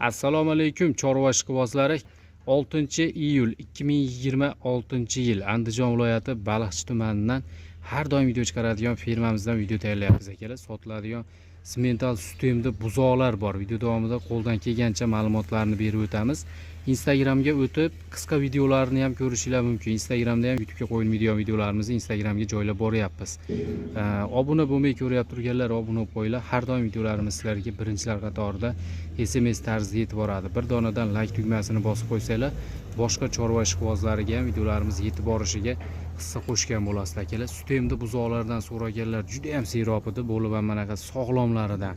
Assalomu alaykum chorva ishqibozlari. 6-iyul 2026-yil Andijon viloyati Baliqchi tumanidan har doim video chiqaradigan firmamizdan video tayyorlayapmiz akalar. Sotiladigan semental sistemda buzoqlar bor. Video davomida qo'ldan kelgancha ma'lumotlarni berib o'tamiz. Instagramga o'tib qisqa videolarni ham ko'rishingiz mumkin. Instagramda ham YouTube'ga qo'yilmaydigan videolarimizni Instagramga joylab boryapmiz. Obuna bo'lmay ko'ryapti turganlar obuna bo'lib qo'yinglar. Har doim videolarimiz sizlarga birinchilar qatorida SMS tarzida yetib boradi. Bir donadan like tugmasini bosib qo'ysanglar, boshqa chorva ishqibozlariga ham videolarimiz yetib borishiga hissa qo'shgan bo'lasizlar akalar. Sistemda buzoqlardan so'raganlar juda ham serob edi, bo'lib ham mana sog'lomlaridan.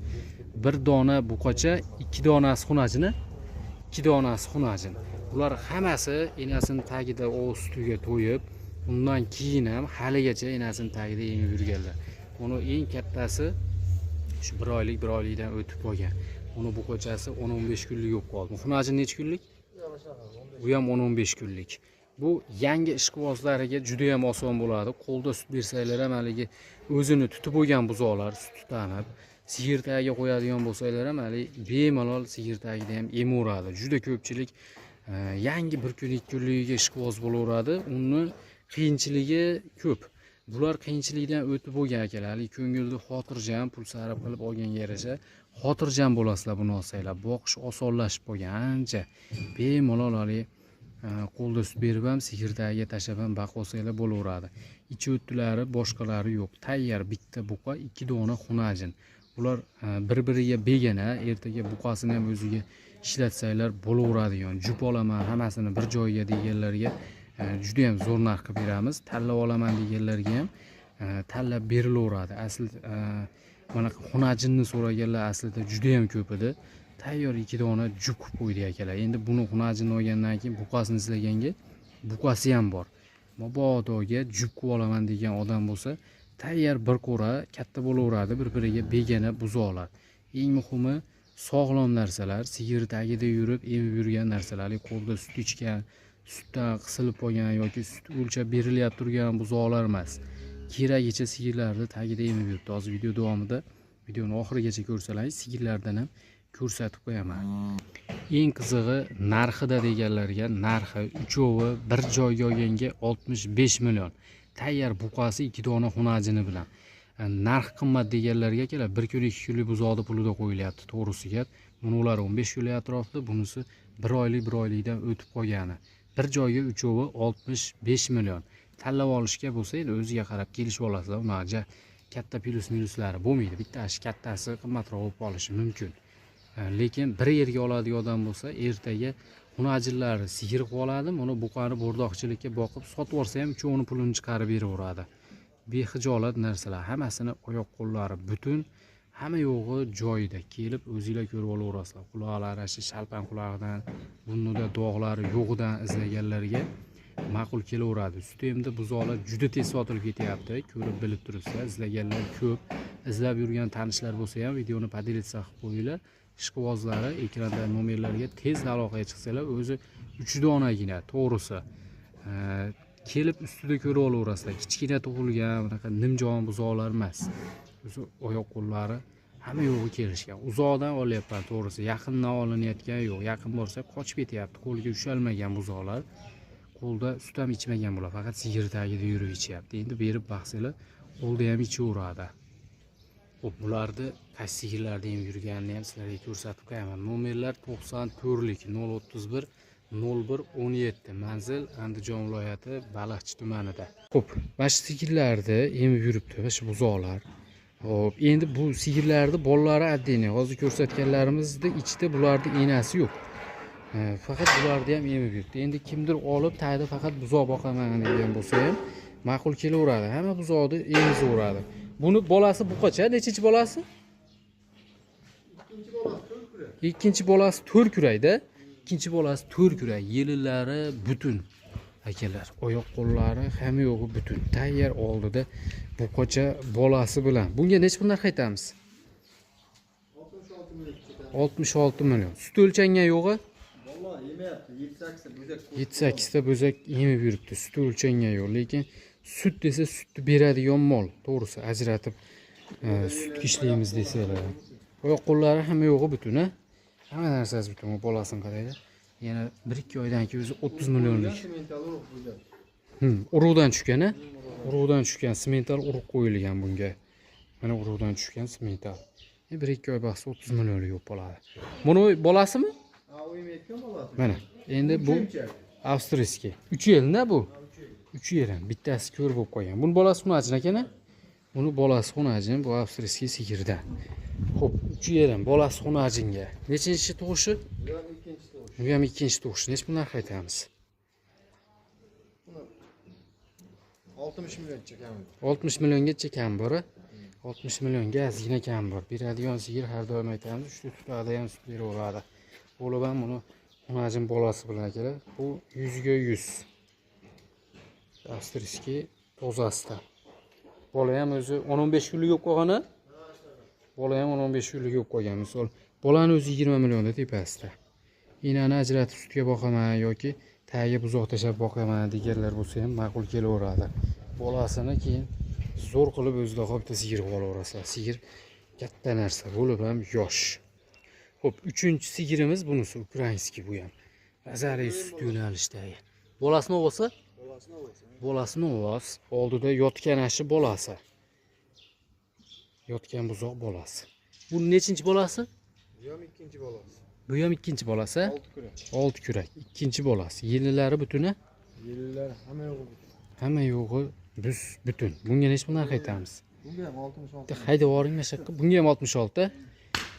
Bir dona buqacha, 2 donasi xunajini, 2 donasi xunajin. Ular hammasi enasining tagida o'z ustiga to'yib, undan keyin ham haligacha enasining tagida emib yurganlar. Uni eng kattasi shu 1 oylikdan o'tib bo'lgan. Uni buqachasi 10-15 kunlik yo'q qoldi. Xunajin necha kunlik? Bu ham 10-15 kunlik. Bu yangi ishqibozlariga juda ham oson bo'ladi. Qo'lda sut bersanglar ham haligi o'zini tutib bo'lgan buzoqlar sut tanib, sigir tagiga qo'yadigan bo'lsanglar ham hali bemalol sigir tagida ham emaveradi. Juda ko'pchilik yangi 1 kun 2 kunligiga ishqiboz bo'laveradi. Uni qiyinchiligi ko'p. Bular qiyinchilikdan o'tib bo'lgan akalar. Hali ko'ngilni xotirjam pul sarf qilib olganga yarasha xotirjam bo'lasizlar buni olsanglar. Boqish osonlashib qolgan ancha. Bemalol hali qo'lda sut berib ham sigir tagiga tashlab ham baqolsanglar bo'laveradi. Ichi o'ttilari boshqalari yo'q. Tayyor bitta buqa, 2 dona xunajin. Bular bir-biriga begona, ertaga buqasini ham o'ziga ishlatsanglar bo'laveradigan. Jup olaman, hammasini bir joyga deganlarga juda ham zo'r narx qilib beramiz. Tanlab olaman deganlarga ham tanlab berilaveradi. Asl mana xunajinni so'raganlar aslida juda ham ko'p edi. Tayyor 2 dona jup qilib qo'ydik akalar. Endi buni xunajinni olgandan keyin buqasini izlaganga buqasi ham bor. Mabodoga jup qilib olaman degan odam bo'lsa, tayyor bir qo'ra katta bo'laveradi, bir-biriga begona buzoqlar. Eng muhimi sog'lom narsalar, sigir tagida yurib, emib yurgan narsalar, qo'lda sut ichgan, sutdan qisilib qolgan yoki sut o'lchab berilyapti turgan buzoqlar emas. Keragicha sigirlarni tagida emib yuribdi. Hozir video davomida videoni oxirigacha ko'rsalaringiz, sigirlardan ham ko'rsatib qo'yaman. Eng qizig'i narxida deganlarga, narxi uchovi bir joyga olganga 65 million. Tayyor buqasi 2 dona xunajini bilan. Narx qimmat deganlarga kelar 1 kun 2 kunlik buzoqni pulida qo'yilyapti, to'g'risi gap. Buni ular 15 kunlik atrofida, bunisi 1 oylikdan o'tib qolgani. Bir joyga uchovi 65 million. Tanlab olishga bo'lsa, endi o'ziga qarab kelishib olasizlar. Unaqa katta plus-minuslari bo'lmaydi. Bittasi kattasi qimmatroq bo'lib qolishi mumkin. Lekin bir yerga oladigan odam bo'lsa, ertaga xunajinlari sigir qilib oladi, uni buqani bo'rdoqchilikka boqib sotib olsa ham uchovini pulini chiqarib beraveradi. Bexijolat narsalar, hammasini oyoq qo'llari butun, hamma yo'g'i joyida. Kelib o'zingizlar ko'rib olaverasizlar. Quloqlari shalpan qulog'idan, burnida dog'lari yo'g'idan izlaganlarga ma'qul kelaveradi. Sistemda buzoqlar juda tez sotilib ketyapti. Ko'rib bilib turibsizlar, izlaganlar ko'p. Izlab yurgan tanishlar bo'lsa ham videoni podelitsa qilib qo'yinglar. Ishqibozlari ekranda nomerlarga tez aloqaga chiqsalar, o'zi 3 donagina, to'g'risi. Kelib ustida ko'rib olaverasizlar. Kichkina tug'ilgan, bunaqa nimjon buzoqlar emas. O'zi oyoq qo'llari hamma yo'g'i kelishgan. Uzoqdan olyapman, to'g'risi. Yaqindan olinayotgan yo'q. Yaqin borsa qochib ketyapti. Qo'lga ushalmagan buzoqlar. Qo'lda sut ham ichmagan bular, faqat sigir tagida yurib ichyapti. Endi berib baqsanglar, qo'lda ham ichaveradi. Xo'p, bularni qaysi sigirlarda ham yurganini ham sizlarga ko'rsatib qo'yaman. Nomerlar 94lik 031 0117, manzil Andijon viloyati Baliqchi tumanida. Xo'p, mana shu sigirlarda emib yuribdi, mana shu buzoqlar. Xo'p, endi bu sigirlarni bolalari отдельно. Hozir ko'rsatganlarimizda ichida bularning enasi yo'q. Faqat bularni ham emib yuribdi. Endi kimdir olib tagida faqat buzoq boqaman degan bo'lsa ham ma'qul kelaveradi. Hamma buzoqni emizaveradi. Buni bolasi buqacha, nechinchi bolasi? Ikkinchi bolasi 4 kurayda. Ikkinchi bolasi 4 kuray. Yelilari butun. Akalar, oyoq qo'llari hamma yo'g'i butun. Tayyor oldida buqacha bolasi bilan. Bunga necha pul narx aytamiz? 66 million. Sut o'lchangan yo'g'i? Vallahi yemayapti. 7-8 ta bo'zak emib yuribdi. Sut o'lchangan yo'q, lekin sut desa sutni beradigan mol, to'g'risi ajratib sut ishlaymiz desalar. Oyoq qo'llari hamma yo'g'i butun, ha? Hamma narsasi butun. Bu bolasini qaraydi. Yana 1-2 oydan keyin o'zi 30 millionlik. Urug'dan tushgan, ha? Urug'dan tushgan semental urug' qo'yilgan bunga. Mana urug'dan tushgan semental. 1-2 oy baqsa 30 millionlik yo'q bo'ladi. Buni bolasimi? Ha, o'ymayotgan bolasi. Mana. Endi bu avstriyskiy. 3 yilda bu. 3 yil ham bittasi ko'r bo'lib qolgan. Buni bolasi xunajin ekan-a? Buni bolasi xunajin, bu avstriyskiy sigirda. Xo'p, 3 yil ham bolasi xunajinga. Nechinchi tug'ishi? Bu ham ikkinchi tug'ish. Bu ham ikkinchi tug'ish. Nech pul narx aytamiz? 60 millioncha kami. 60 milliongacha kam bor. 60 millionga ozgina kam bor. Beradigan sigir har doim aytamiz, uchta tutadi ham sut beraveradi. Bo'lib ham buni xunajin bolasi bilan kelar. Bu 100 ga 100. Avstriyskiy tozasida. Bola ham o'zi 15 kunlik yo'q qolgani. Bola ham 15 kunlik yo'q qolgan. Misol, bolani o'zi 20 millionda tepasida. Inani ajratib sutga boqaman yoki tagiga buzoq tashab boqaman deganlar bo'lsa ham ma'qul kelaveradi. Bolasini keyin zo'r qilib o'zida qolib bitta sigir olib olasizlar. Sigir katta narsa, bo'lib ham yosh. Xo'p, 3-chi sigirimiz bunisi ukrainskiy bu ham. Mazali sut yo'nalishdagi. Bolasini olsa? Bolasini olsa. Bolasini olas, oldida yotgan ashi bolasi. Yotgan buzoq bolasi. Bu nechinchi bolasi? Bu ham ikkinchi bolasi. Bu ham ikkinchi bolasi. 6 kurak. 6 kurak, ikkinchi bolasi. Yillari butuni? Yillar hamma yo'g'i butun. Hamma yo'g'i butun. Bunga nech pul narx aytamiz? Bunga ham 66. Hayda boring mashaqqa. Bunga ham 66.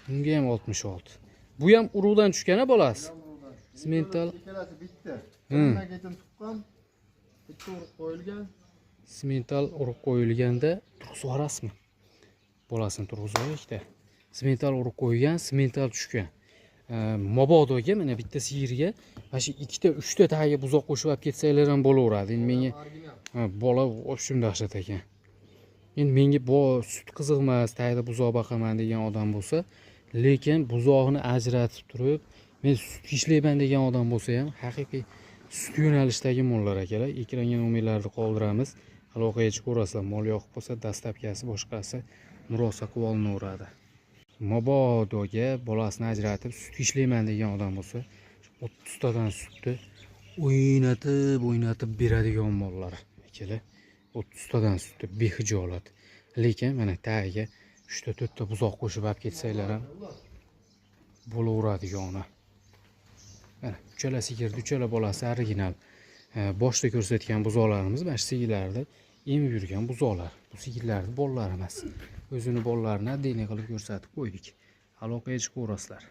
Bunga ham 66. Bu ham urug'dan tushgan-a bolasi? Semental. Ikkalasi bitta. Nimaga aytdim tuqqan? Bitta urug' qo'yilgan. Semental urug' qo'yilganda turg'izib yuborasizmi? Bolasini turg'izib yuborishda. Semental urug' qo'ygan, semental tushgan. Mabodoga mana bitta sigirga mana shu 2-3ta tagiga buzoq qo'shib olib ketsanglar ham bo'laveradi. Endi menga bola o'shim dahshat ekan. Endi menga bu sut qiziq emas, tagida buzoq boqaman degan odam bo'lsa, lekin buzog'ini ajratib turib, men sut ishlayman degan odam bo'lsa ham, haqiqiy sut yo'nalishdagi mollar akalar. Ekranga nomerlarni qoldiramiz. Aloqaga ko'rasizlar. Mol yoqib qolsa, dastlabkasi boshqasi murosa qilib olinaveradi. Mabodoga bolasini ajratib sut ishlayman degan odam bo'lsa, 30 tadan sutni o'ynatib beradigan mollar akalar. 30 tadan sutni behijolat. Lekin mana tagiga 3-4 ta buzoq qo'shib olib ketsanglar ham bo'laveradiyoni. Mana uchala sigirni, uchala bolasi original. Boshda ko'rsatgan buzoqlarimiz mana shu sigirlarda emib yurgan buzoqlar. Bu sigirlarning bolalari emas. O'zini bolalarini oddiy qilib ko'rsatib qo'ydik. Aloqaga chiqaverasizlar.